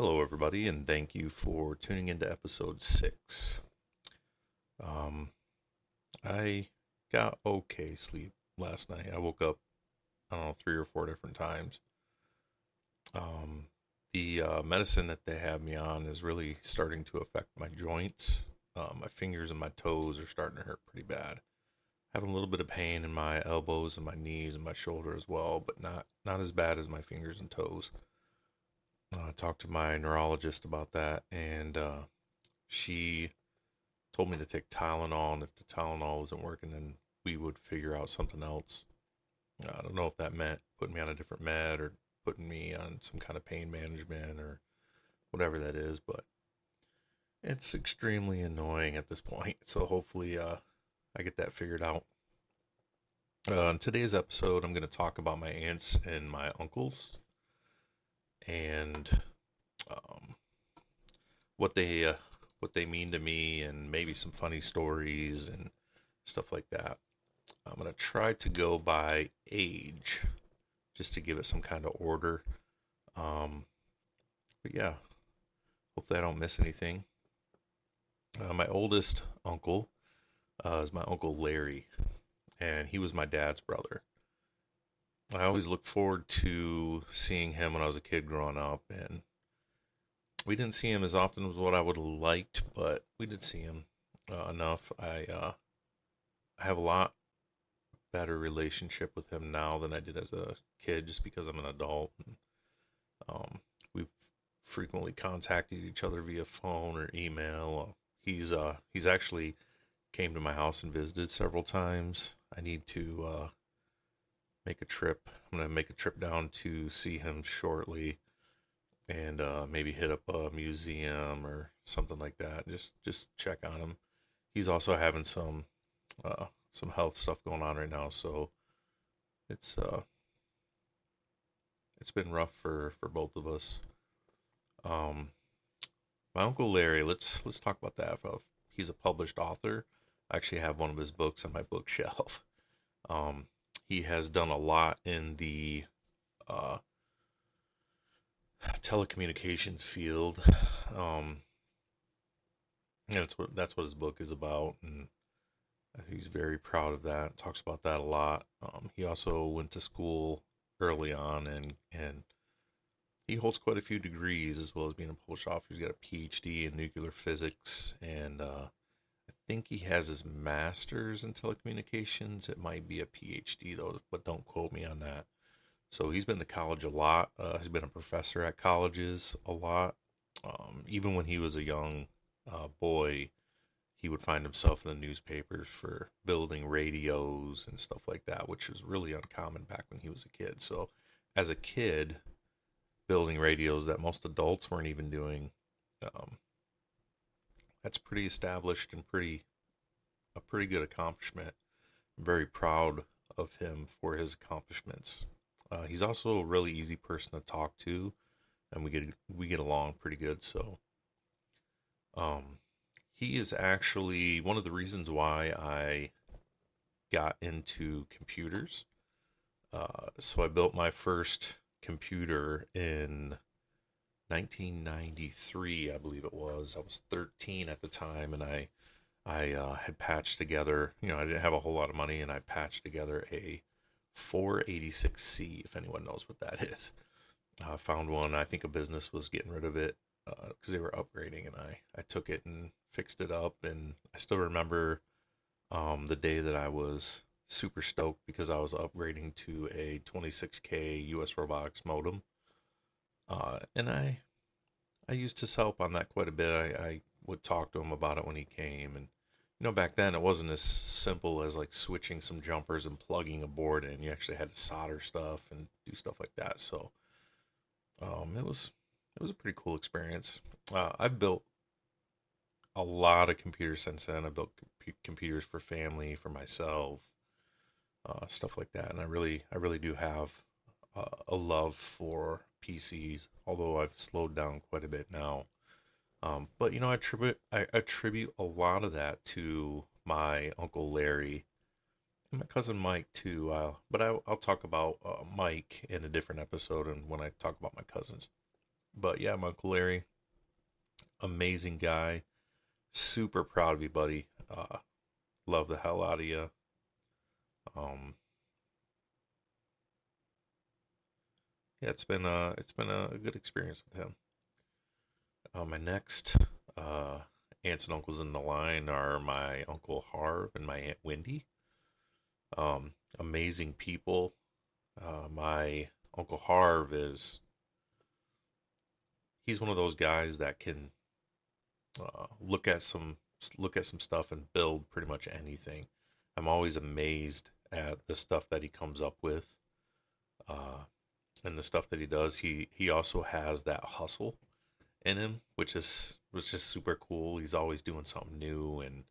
Hello, everybody, and thank you for tuning into episode 6. Um, I got okay sleep last night. I woke up, I don't know, 3 or 4 different times. Um, the medicine that they have me on is really starting to affect my joints. My fingers and my toes are starting to hurt pretty bad. Having a little bit of pain in my elbows and my knees and my shoulder as well, but not as bad as my fingers and toes. I talked to my neurologist about that, and she told me to take Tylenol, and if the Tylenol isn't working, then we would figure out something else. I don't know if that meant putting me on a different med or putting me on some kind of pain management or whatever that is, but it's extremely annoying at this point. So hopefully, I get that figured out. In today's episode, I'm going to talk about my aunts and my uncles and um, what they uh, what they mean to me, and maybe some funny stories and stuff like that. I'm gonna try to go by age, just to give it some kind of order. Um, but yeah, hopefully I don't miss anything. My oldest uncle is my uncle Larry, and he was my dad's brother. I always looked forward to seeing him when I was a kid growing up, and we didn't see him as often as what I would have liked, but we did see him enough. I have a lot better relationship with him now than I did as a kid, just because I'm an adult. And, we've frequently contacted each other via phone or email. He's actually came to my house and visited several times. I need to make a trip. I'm gonna make a trip down to see him shortly, and maybe hit up a museum or something like that. Just check on him. He's also having some health stuff going on right now, so it's uh it's been rough for both of us. Um, my uncle Larry, let's talk about that. He's a published author. I actually have one of his books on my bookshelf. Um, he has done a lot in the uh, telecommunications field. Um, and that's what his book is about, and he's very proud of that. Talks about that a lot. He also went to school early on, and he holds quite a few degrees as well as being a published author. He's got a PhD in nuclear physics, and I think he has his master's in telecommunications. It might be a PhD though, but don't quote me on that. So he's been to college a lot. He's been a professor at colleges a lot. Even when he was a young boy, he would find himself in the newspapers for building radios and stuff like that, which was really uncommon back when he was a kid. So, as a kid, building radios that most adults weren't even doing, um, that's pretty established and a pretty good accomplishment. I'm very proud of him for his accomplishments. He's also a really easy person to talk to, and we get along pretty good. So, um, he is actually one of the reasons why I got into computers. So I built my first computer in 1993, I believe it was. I was 13 at the time, and I had patched together. I didn't have a whole lot of money, and I patched together a 486C, if anyone knows what that is. I found one. I think a business was getting rid of it because they were upgrading, and I took it and fixed it up. And I still remember the day that I was super stoked because I was upgrading to a 26K US robotics modem. And I used his help on that quite a bit. I would talk to him about it when he came. And, back then it wasn't as simple as like switching some jumpers and plugging a board in. You actually had to solder stuff and do stuff like that. So it was a pretty cool experience. I've built a lot of computers since then. I built computers for family, for myself, stuff like that. And I really do have a love for PCs, although I've slowed down quite a bit now. But I attribute a lot of that to my uncle Larry and my cousin Mike too. But I'll talk about Mike in a different episode, and when I talk about my cousins. But yeah, my Uncle Larry, amazing guy. Super proud of you, buddy. Love the hell out of you. Um, yeah, it's been a good experience with him. My next uh, aunts and uncles in the line are my Uncle Harv and my Aunt Wendy. Amazing people. My Uncle Harv is he's one of those guys that can look at some stuff and build pretty much anything. I'm always amazed at the stuff that he comes up with, uh, and the stuff that he does. He also has that hustle in him, which is super cool. He's always doing something new and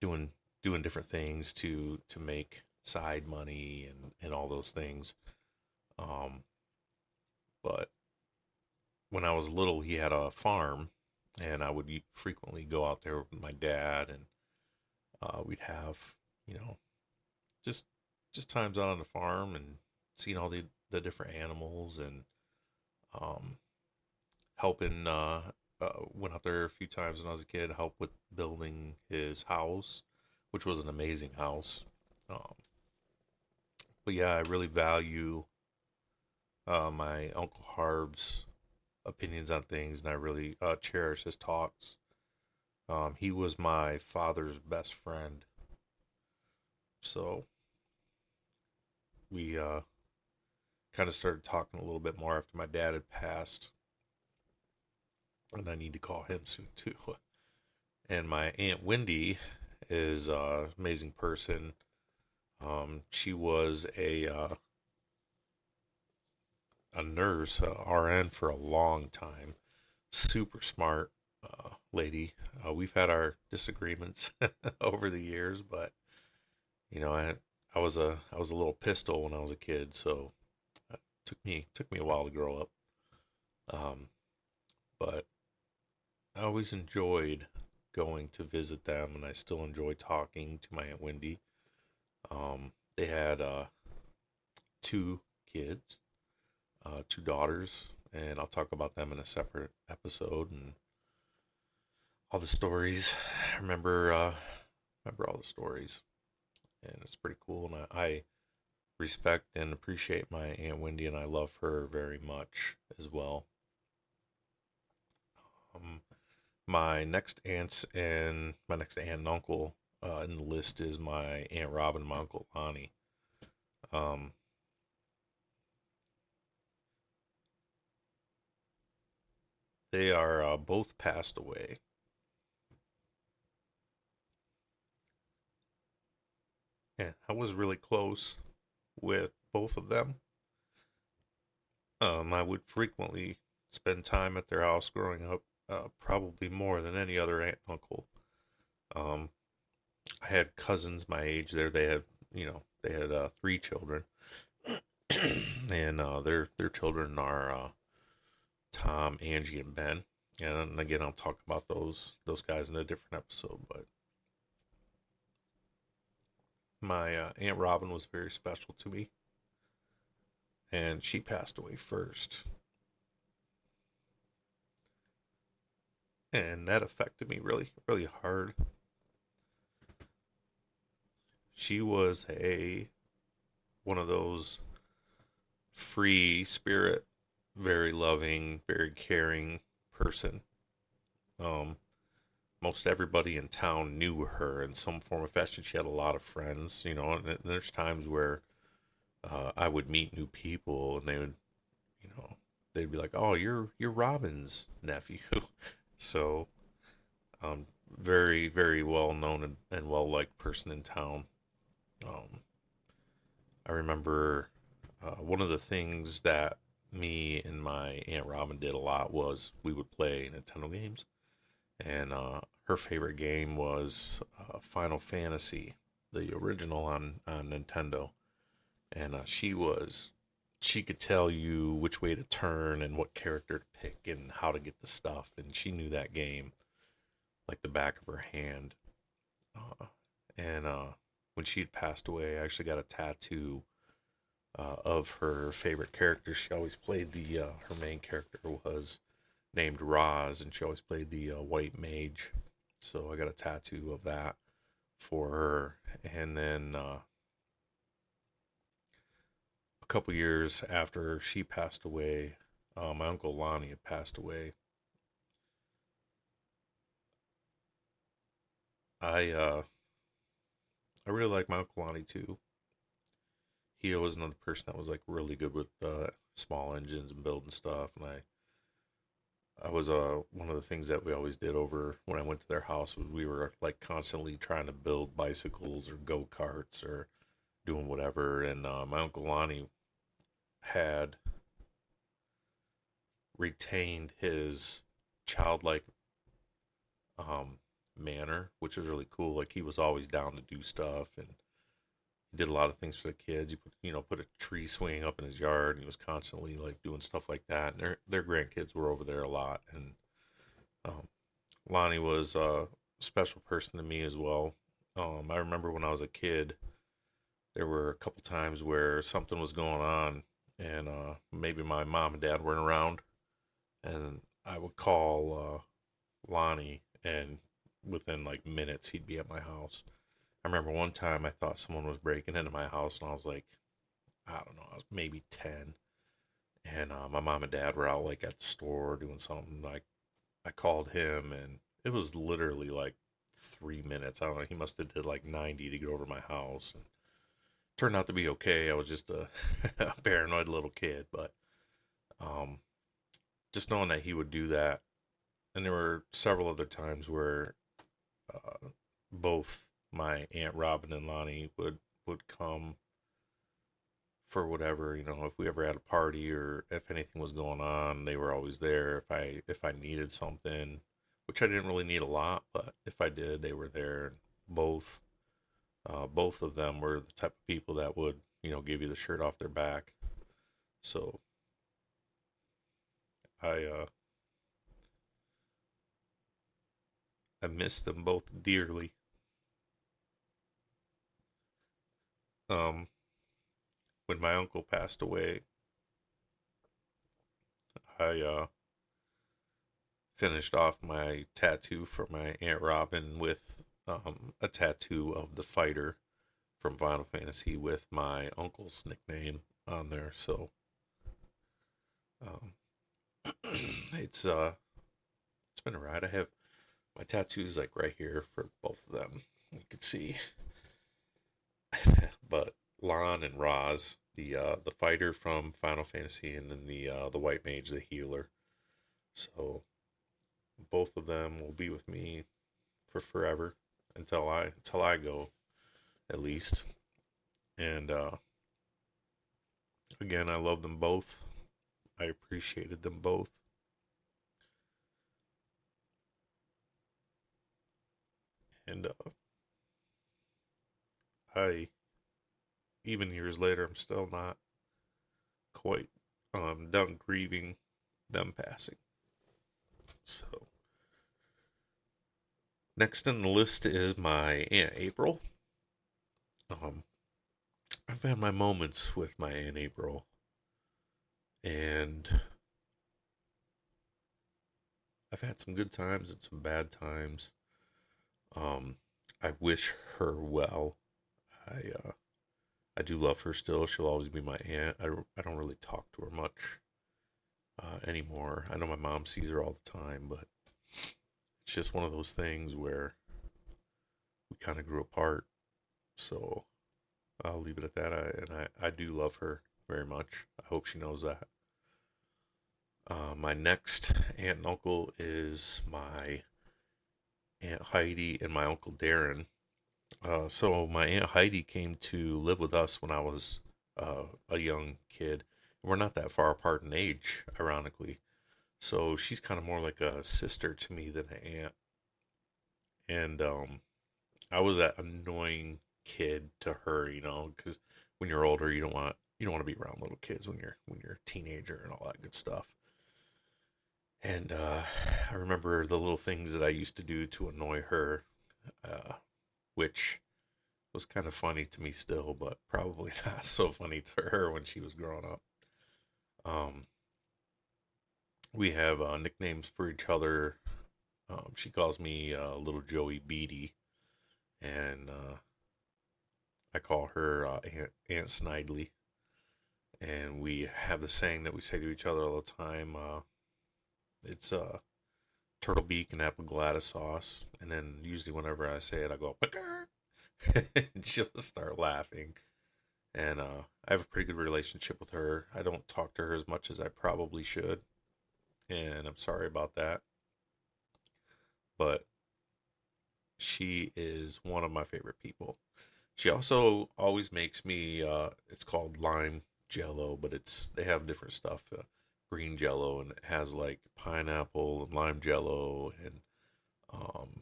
doing doing different things to make side money and all those things. Um, but when I was little, he had a farm, and I would frequently go out there with my dad, and we'd have you know just just times out on the farm and seeing all the different animals and um, helping. Went out there a few times when I was a kid, help with building his house, which was an amazing house. Um, but yeah, I really value my Uncle Harv's opinions on things, and I really cherish his talks. He was my father's best friend, so we kind of started talking a little bit more after my dad had passed, and I need to call him soon too. And my Aunt Wendy is an amazing person. She was a nurse, a RN for a long time. Super smart lady. We've had our disagreements over the years, but I was a little pistol when I was a kid, so it took me a while to grow up. Um, but I always enjoyed going to visit them, and I still enjoy talking to my Aunt Wendy. They had two kids, two daughters, and I'll talk about them in a separate episode and all the stories. I remember all the stories, and it's pretty cool. And I respect and appreciate my Aunt Wendy, and I love her very much as well. Um, my next aunt and uncle in the list is my Aunt Robin and my Uncle Lonnie. Um, they are both passed away, and I was really close with both of them. I would frequently spend time at their house growing up, probably more than any other aunt and uncle. Um, I had cousins my age there. They had three children, and their children are Tom, Angie, and Ben. And again, I'll talk about those guys in a different episode. But my Aunt Robin was very special to me, and she passed away first, and that affected me really, really hard. She was a one of those free spirit, very loving, very caring person. Um, Most everybody in town knew her in some form of fashion. She had a lot of friends, and there's times where I would meet new people, and you know, they'd be like, "Oh, you're Robin's nephew," so very, very well known and well liked person in town. Um, I remember one of the things that me and my Aunt Robin did a lot was we would play Nintendo games, and her favorite game was Final Fantasy, the original on Nintendo. And she could tell you which way to turn and what character to pick and how to get the stuff, and she knew that game like the back of her hand. And when she had passed away, I actually got a tattoo of her favorite character. She always played her main character was named Roz, and she always played the white mage. So I got a tattoo of that for her. And then a couple years after she passed away, my uncle Lonnie had passed away. I really like my uncle Lonnie too. He was another person that was like really good with small engines and building stuff, and I was one of the things that we always did over when I went to their house was we were like constantly trying to build bicycles or go karts or doing whatever. And my uncle Lonnie had retained his childlike um, manner, which was really cool. Like he was always down to do stuff, and he did a lot of things for the kids. He put a tree swing up in his yard, and he was constantly like doing stuff like that. And their grandkids were over there a lot, and um, Lonnie was a special person to me as well. I remember when I was a kid, there were a couple times where something was going on, and maybe my mom and dad weren't around, and I would call Lonnie, and within like minutes, he'd be at my house. I remember one time I thought someone was breaking into my house, and I was like, I don't know, I was maybe 10, and my mom and dad were out like at the store doing something. I called him, and it was literally like 3 minutes. I don't know. He must have did like 90 to get over my house, and turned out to be okay. I was just a, a paranoid little kid, but um, just knowing that he would do that, and there were several other times where both my aunt Robin and Lonnie would come for whatever, if we ever had a party or if anything was going on, they were always there. If I needed something, which I didn't really need a lot, but if I did, they were there. Both both of them were the type of people that would give you the shirt off their back. So I I miss them both dearly. Um, when my uncle passed away, I finished off my tattoo for my Aunt Robin with a tattoo of the fighter from Final Fantasy with my uncle's nickname on there. So um, it's been a ride. I have my tattoos like right here for both of them. You can see, but Lon and Roz, the fighter from Final Fantasy, and then the white mage, the healer. So both of them will be with me for forever until I go, at least. And again, I love them both. I appreciated them both. And I, even years later, I'm still not quite done grieving them passing. So next on the list is my Aunt April. Um, I've had my moments with my Aunt April, and I've had some good times and some bad times. Um, I wish her well. I I do love her still. She'll always be my aunt. I don't really talk to her much anymore. I know my mom sees her all the time, but it's just one of those things where we kind of grew apart. So I'll leave it at that. I do love her very much. I hope she knows that. My next aunt and uncle is my Aunt Heidi and my Uncle Darren. So my Aunt Heidi came to live with us when I was a young kid. We're not that far apart in age, ironically. So she's kind of more like a sister to me than an aunt. And I was that annoying kid to her, because when you're older, you don't want to be around little kids when you're a teenager and all that good stuff. And I remember the little things that I used to do to annoy her, which was kind of funny to me still, but probably not so funny to her when she was growing up. Um, We have nicknames for each other. She calls me Little Joey Beatty, and I call her Aunt Snidely. And we have the saying that we say to each other all the time. It's turtle beak and apple gladys sauce. And then usually whenever I say it, I go, and she'll start laughing. And I have a pretty good relationship with her. I don't talk to her as much as I probably should. And I'm sorry about that. But she is one of my favorite people. She also always makes me, it's called lime jello, but they have different stuff. Green jello, and it has like pineapple and lime jello, and um,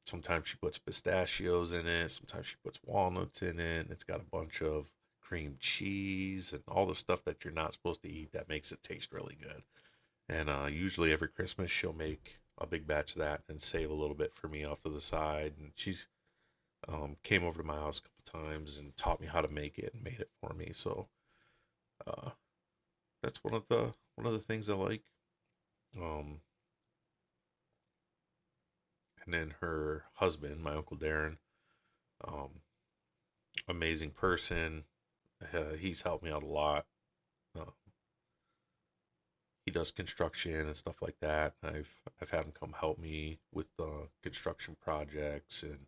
sometimes she puts pistachios in it, sometimes she puts walnuts in it, and it's got a bunch of cream cheese and all the stuff that you're not supposed to eat that makes it taste really good. And usually every Christmas she'll make a big batch of that and save a little bit for me off to the side. And she's came over to my house a couple times and taught me how to make it and made it for me. So uh, that's one of the things I like. Um, and then her husband, my uncle Darren, um, amazing person. He's helped me out a lot. Uh, he does construction and stuff like that. I've had him come help me with construction projects, and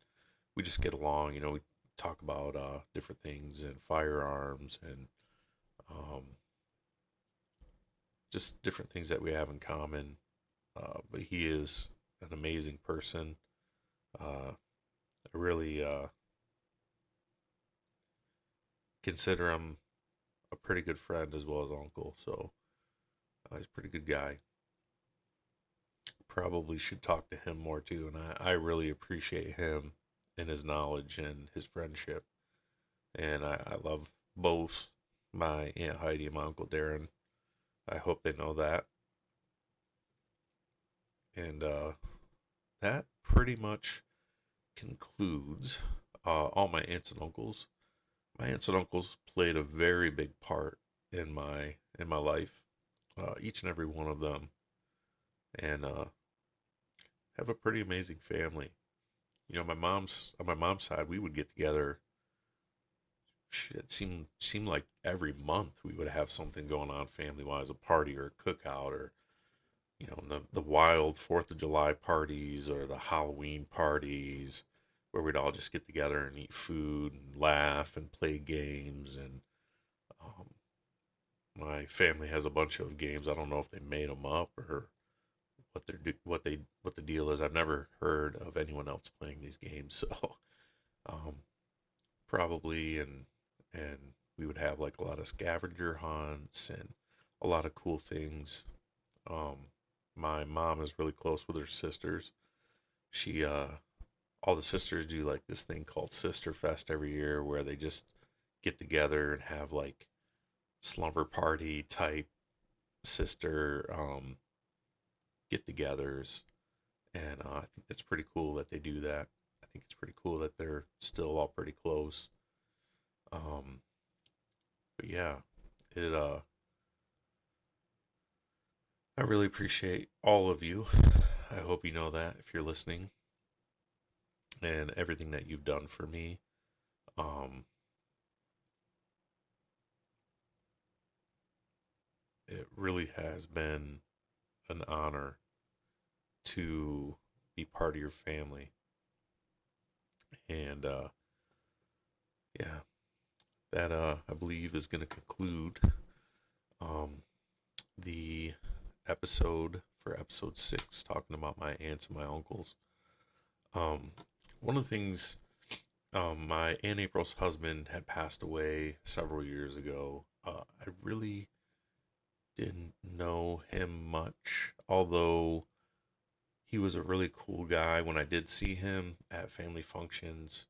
we just get along. We talk about different things and firearms and um, just different things that we have in common. But he is an amazing person. I really consider him a pretty good friend as well as uncle. So he's a pretty good guy. Probably should talk to him more too. And I really appreciate him and his knowledge and his friendship. And I love both my Aunt Heidi and my Uncle Darren. I hope they know that. And that pretty much concludes all my aunts and uncles. My aunts and uncles played a very big part in my life, each and every one of them, and have a pretty amazing family. On my mom's side, we would get together. It seemed like every month we would have something going on family wise, a party or a cookout, or the wild Fourth of July parties or the Halloween parties, where we'd all just get together and eat food and laugh and play games. And um, my family has a bunch of games. I don't know if they made them up or what the deal is. I've never heard of anyone else playing these games, so um, probably and we would have like a lot of scavenger hunts and a lot of cool things. Um, my mom is really close with her sisters. She All the sisters do like this thing called Sister Fest every year, where they just get together and have like slumber party type sister get-togethers, and I think that's pretty cool that they do that. I think it's pretty cool that they're still all pretty close. Um, but yeah, it I really appreciate all of you. I hope you know that if you're listening, and everything that you've done for me. Um, it really has been an honor to be part of your family, and yeah, that I believe is going to conclude um, the episode for episode 6, talking about my aunts and my uncles. Um, One of the things, my Aunt April's husband had passed away several years ago. I really didn't know him much, although he was a really cool guy when I did see him at family functions.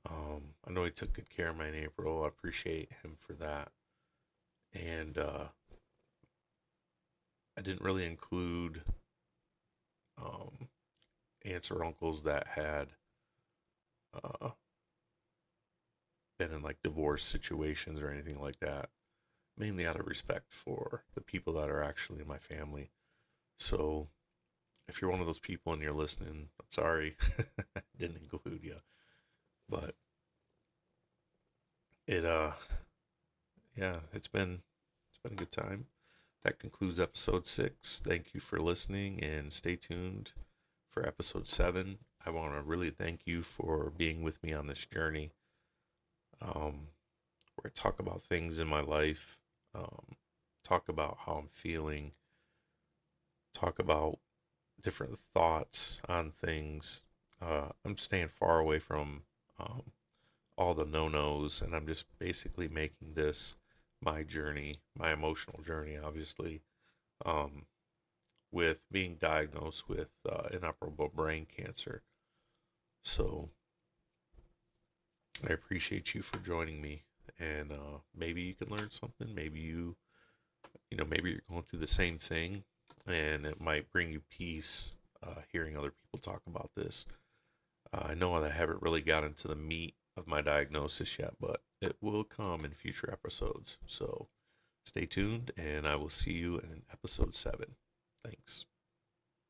I know he took good care of my Aunt April. I appreciate him for that. And I didn't really include um, aunts or uncles that had uh, been in like divorce situations or anything like that. Mainly out of respect for the people that are actually in my family. So if you're one of those people and you're listening, I'm sorry, I didn't include you, but it yeah, it's been a good time. That concludes episode 6. Thank you for listening and stay tuned for episode 7. I want to really thank you for being with me on this journey, where I talk about things in my life, talk about how I'm feeling, talk about different thoughts on things. I'm staying far away from all the no-nos, and I'm just basically making this my journey, my emotional journey, obviously, um, with being diagnosed with inoperable brain cancer. So I appreciate you for joining me, and maybe you can learn something. Maybe maybe you're going through the same thing, and it might bring you peace hearing other people talk about this. I know that I haven't really got into the meat of my diagnosis yet, but it will come in future episodes. So stay tuned, and I will see you in episode 7. Thanks.